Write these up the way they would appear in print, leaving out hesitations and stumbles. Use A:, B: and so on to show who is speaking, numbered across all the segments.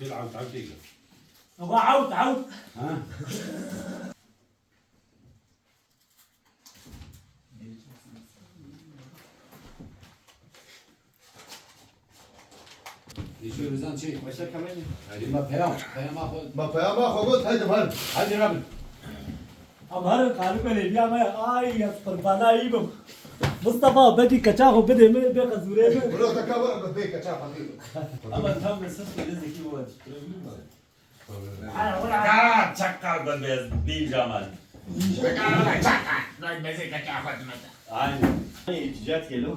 A: تلعب تعال دقيقة.
B: ابغى عود عود.
A: ها؟ شو رزان شيء؟
C: واشتري كمان.
A: هذه ما بيام اخذ.
D: ما فيها ما خذ هيدا مهرب.
A: هذه ربل.
B: हमारे खाने को ले लिया मैं आई قربانا يبم مصطفى بدي كتاخو بدي من بيك زوري
D: ولو تكبر بديك شاف حبيبي.
C: Ama tam mesaj dedi ki bu.
E: Çakal çakal ben beyaz değil Cemal.
C: Aynen. İticat geliyor.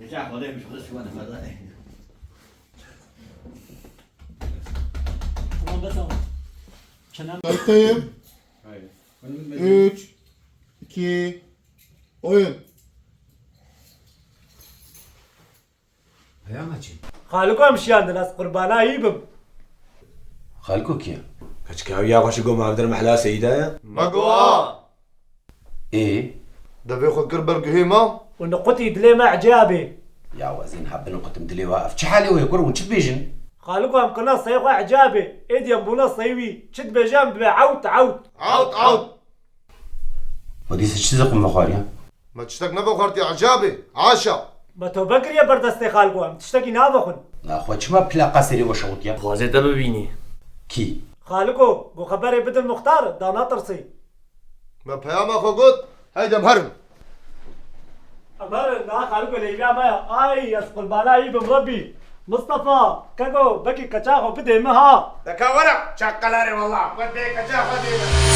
C: Geçen kodaymış bu da şu an fazla.
B: tamam bas ama kenan
D: Başlayayım.
A: Hayır.
D: 3 2 oyun.
A: Ayağın açayım.
B: خالكم امشي عند ناس قربانا يبم
A: خالكوك يا.
F: كتشكاوي يا واش يقوم عبد المحلا سيدايا
D: مقوا.
A: ايه؟
D: ده بياخد كربر قهيمة.
B: ونقطي دلي ما عجابي
A: يا وزين حب نقطة مدلي واقف شحالي ويقول ونشد بيجن.
B: خالكم قناة صيغة عجابي ايدي امبولا صيوي شد بجنب عود عود
D: عود عود.
A: ودي تشتزق من مخاريا.
D: ما تشتاق نبغى خرتي عجابي عاشا.
B: ما تو بكري يا بردستي خالكم تشتكي نافخن
A: لا اخوة شما بلا قاسري وشغوط يا.
C: Gazete ببینی.
A: كي؟
B: خالكم بو خبري بدل مختار دانا ترسي
D: ما فيها ما خذ هيدا مهرب.
B: امر نا خالكم اللي بيا ما اي قربانا يبم ربي مصطفى كاكو بكي كتاخو بدي مها
E: Daka vara çakkalari valla. Ben de kaçak hadi.